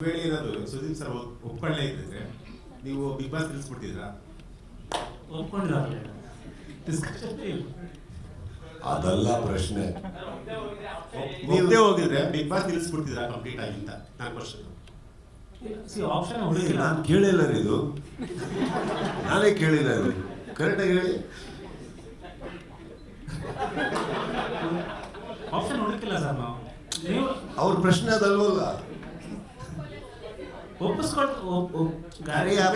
ವೇಳೆ ಇರೋದು ಸುದೀಪ್ ಸರ್ ಒಪ್ಕೊಳ್ಳೇ ಇದ್ದಿದ್ರೆ ನೀವು ಬಿಗ್ ಬಾಸ್ ತಿಳಿಸ್ಬಿಡ್ತಿದ್ರಾ? ಒಪ್ಕೊಂಡಿದ್ದಾರೆ. ಅದಲ್ಲ ಪ್ರಶ್ನೆ. ನೀವೇ ಹೋಗಿದ್ರೆ ಬಿಗ್ ಬಾಸ್ ತಿಳಿಸ್ಬಿಡ್ತಿದ್ರಾ ಕಂಪ್ಲೀಟ್ ಆಗಿ ಅಂತ ನಾನು ಕ್ವಶನ್. ಆಪ್ಷನ್ ಹುಡುಗಿಲ್ಲ. ನಾನು ಕೇಳಿಲ್ಲ ರೀ ಇದು, ನಾನೇ ಕೇಳಿಲ್ಲ ಇದು. ಕರೆಕ್ಟಾಗಿ ಹೇಳಿ. ಆಪ್ಷನ್ ಹುಡುಕಿಲ್ಲ ಸರ್ ನಾವು. ನೀವು ಅವ್ರ ಪ್ರಶ್ನೆ ಅದಲ್ವಲ್ಲ.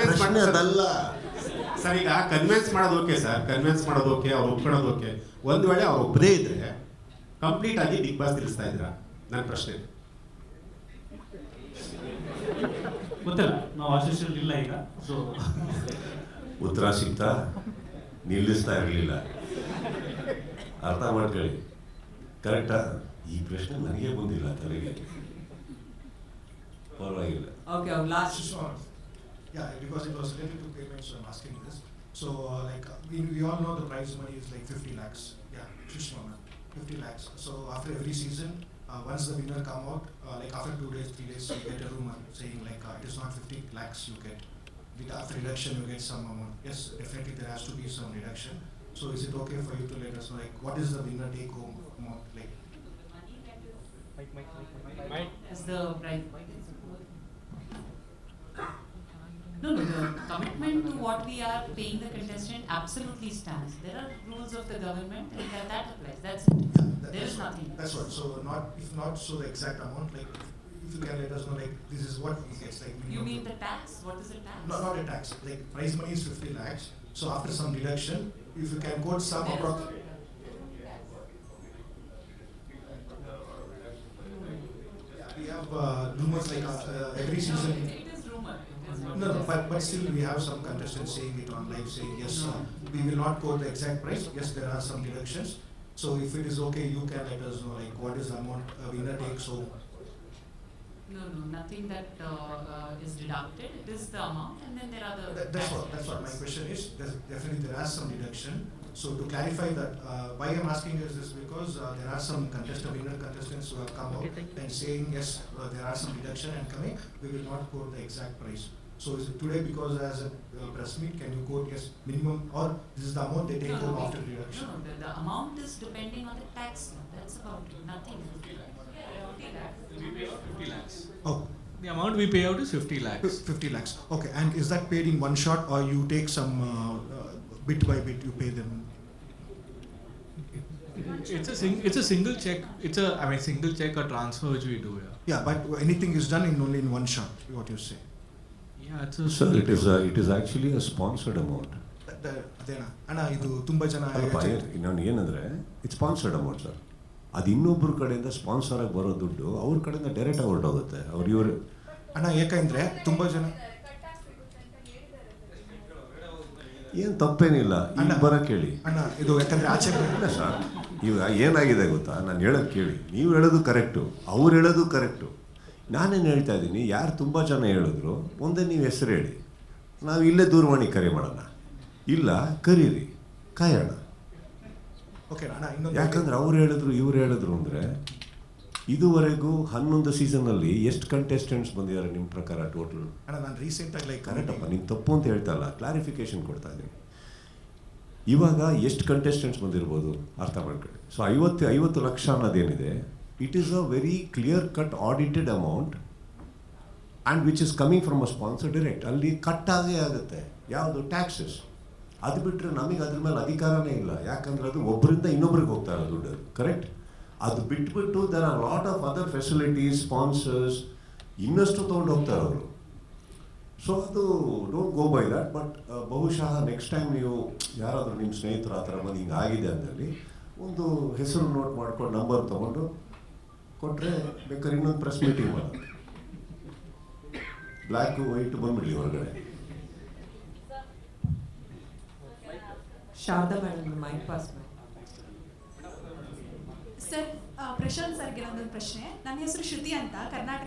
ಪ್ರಶ್ನೆ ಅದಲ್ಲ ಸರ್. ಈಗ ಕನ್ವಿನ್ಸ್ ಮಾಡೋದು ಓಕೆ ಸರ್, ಕನ್ವಿನ್ಸ್ ಮಾಡೋದು ಓಕೆ, ಅವ್ರು ಒಪ್ಕೊಳ್ಳೋದು ಓಕೆ. ಒಂದು ವೇಳೆ ಅವ್ರು ಒಪ್ಪದೇ ಇದ್ರೆ ಕಂಪ್ಲೀಟ್ ಆಗಿ ಬಿಗ್ ಬಾಸ್ ತಿಳಿಸ್ತಾ ಇದ್ದೀರಾ? ನನ್ನ ಪ್ರಶ್ನೆ ಗೊತ್ತಿಲ್ಲ, ನಾವು ಅಸಿಸ್ಟೆಂಟ್ ಇಲ್ಲ ಈಗ. ಸೊ ಉತ್ತರ ಸಿಗ್ತಾ ನಿಲ್ಲಿಸ್ತಾ ಇರಲಿಲ್ಲ. ಅರ್ಥ ಮಾಡ್ಕೊಳ್ಳಿ. ಕರೆಕ್ಟಾ? ಈ ಪ್ರಶ್ನೆ ನನಗೆ ಬಂದಿಲ್ಲ ತಲೆಗೆ. ಪರವಾಗಿಲ್ಲ. Okay, our last one. Yeah, because it was related to payments, so I'm asking this. So, we all know the prize money is like 50 lakhs. Yeah, Shushma, 50 lakhs. So, after every season, once the winner come out, like after 2 days, 3 days, you get a rumor saying like it is not 50 lakhs you get. After reduction, you get some amount. Yes, definitely there has to be some reduction. So, is it okay for you to let us know like what is the winner take home amount like? is the price. No, the commitment to what we are paying the contestant absolutely stands. There are rules of the government and that applies. That's it. There is nothing. That's what. So if not so the exact amount, like if you can let us know like this is what he gets like. You mean the tax? What is the tax? No, not a tax. Like prize money is 50 lakhs. So after some deduction, if you can quote some approximate. We have rumors like every season. It is rumor. No, but still we have some contestants saying it on live saying yes, we will not quote the exact price. Yes, there are some deductions. So if it is okay, you can let us know like what is the amount a winner takes home. No, nothing that is deducted. It is the amount, and then there are the. That's what my question is. Definitely there are some deduction. So to clarify that, why I'm asking is this because there are some winner contestants who have come out and saying yes, there are some deduction and coming. We will not quote the exact price. So is it today because as a press meet, can you quote yes minimum or this is the amount they take home after deduction? No, the amount is depending on the tax. That's about it. Nothing. 50 lakhs. Oh. The amount we pay out is 50 lakhs. 50 lakhs. Okay, and is that paid in one shot or you take some bit by bit you pay them? It's a single check. Single check or transfer which we do. Yeah, but anything is done only in one shot. What you say? Yeah, it's a. Sir, it is actually a sponsored amount. ಅದೇನಾ ಅಣ್ಣ ಇದು ತುಂಬ ಜನ ನಾನು ಏನಂದ್ರೆ it's sponsored amount sir. ಅದು ಇನ್ನೊಬ್ಬರ ಕಡೆಯಿಂದ sponsor ಆಗಿ ಬರೋ ದುಡ್ಡು ಅವ್ರ ಕಡೆಯಿಂದ ಡೈರೆಕ್ಟ್ ಹೊರಟೋಗುತ್ತೆ. ಇವರು ಅಣ್ಣ ಯಾಕಂದ್ರೆ ತುಂಬ ಜನ ಏನು ತಪ್ಪೇನಿಲ್ಲ. ಈಗ ಬರ ಕೇಳಿ ಅಣ್ಣ ಇದು ಯಾಕಂದ್ರೆ ಆಚೆ ಇಲ್ಲ ಸರ್. ಇವಾಗ ಏನಾಗಿದೆ ಗೊತ್ತಾ, ನಾನು ಹೇಳೋದು ಕೇಳಿ. ನೀವು ಹೇಳೋದು ಕರೆಕ್ಟು, ಅವ್ರು ಹೇಳೋದು ಕರೆಕ್ಟು. ನಾನೇನು ಹೇಳ್ತಾ ಇದ್ದೀನಿ, ಯಾರು ತುಂಬ ಜನ ಹೇಳಿದ್ರು ಒಂದೇ ನೀವು ಹೆಸರು ಹೇಳಿ, ನಾವು ಇಲ್ಲೇ ದೂರವಾಣಿ ಕರೆ ಮಾಡೋಣ. ಇಲ್ಲ ಕರೀರಿ, ಕಾಯೋಣ. ಓಕೆ ಅಣ್ಣ ಇನ್ನೊಂದು ಯಾಕಂದ್ರೆ ಅವ್ರು ಹೇಳಿದ್ರು ಇವ್ರು ಹೇಳಿದ್ರು ಅಂದರೆ ಇದುವರೆಗೂ 11 ಸೀಸನ್ನಲ್ಲಿ ಎಷ್ಟು ಕಂಟೆಸ್ಟೆಂಟ್ಸ್ ಬಂದಿದ್ದಾರೆ ನಿಮ್ಮ ಪ್ರಕಾರ ಟೋಟಲ್? ಅಣ್ಣ ನಾನು ರೀಸೆಂಟಾಗಿ ಲೈಕ್ ಕರೆಕ್ಟಪ್ಪ, ನೀನು ತಪ್ಪು ಅಂತ ಹೇಳ್ತಾ ಇಲ್ಲ, ಕ್ಲಾರಿಫಿಕೇಶನ್ ಕೊಡ್ತಾ ಇದ್ದೀನಿ. ಇವಾಗ ಎಷ್ಟು ಕಂಟೆಸ್ಟೆಂಟ್ಸ್ ಬಂದಿರ್ಬೋದು ಅರ್ಥ ಮಾಡ್ಕೊಳ್ಳಿ. ಸೊ 50 ಲಕ್ಷ ಅನ್ನೋದೇನಿದೆ, it is a very clear cut audited amount and which is coming from a sponsor direct. ಅಲ್ಲಿ ಕಟ್ ಆಗೇ ಆಗುತ್ತೆ ಯಾವುದು ಟ್ಯಾಕ್ಸಸ್. ಅದು ಬಿಟ್ಟರೆ ನಮಗೆ ಅದ್ರ ಮೇಲೆ ಅಧಿಕಾರನೇ ಇಲ್ಲ. ಯಾಕಂದರೆ ಅದು ಒಬ್ಬರಿಂದ ಇನ್ನೊಬ್ರಿಗೆ ಹೋಗ್ತಾ ಇರೋ ದುಡ್ಡು. ಕರೆಕ್ಟ್? ಅದು ಬಿಟ್ಬಿಟ್ಟು there are lot of other facilities, sponsors ಇನ್ನಷ್ಟು ತೊಗೊಂಡು ಹೋಗ್ತಾರೆ ಅವರು. ಸೊ ಅದು don't go by that. But ಬಹುಶಃ ನೆಕ್ಸ್ಟ್ ಟೈಮ್ ನೀವು ಯಾರಾದರೂ ನಿಮ್ಮ ಸ್ನೇಹಿತರು ಆ ಥರ ಬಂದು ಹಿಂಗೆ ಆಗಿದೆ ಅಂದಲ್ಲಿ ಒಂದು ಹೆಸರು ನೋಟ್ ಮಾಡ್ಕೊಂಡು ನಂಬರ್ ತೊಗೊಂಡು ಕೊಟ್ಟರೆ ಬೇಕಾದ್ರೆ ಇನ್ನೊಂದು ಪ್ರೆಸ್ ಮೀಟಿಂಗ್ ಮಾಡೋದು. ಬ್ಲ್ಯಾಕು ವೈಟ್ ಬಂದ್ಬಿಡಲಿ ಹೊರಗಡೆ. ಶಾರದಾ ಮೇಡಮ್ ಮೈಕ್ ಪಾಸ್ ಮಾಡಿ. ಸರ್, ಪ್ರಶಾಂತ್ ಸರ್ಗೆ ಒಂದೊಂದು ಪ್ರಶ್ನೆ. ನನ್ನ ಹೆಸರು ಶ್ರುತಿ ಅಂತ, ಕರ್ನಾಟಕ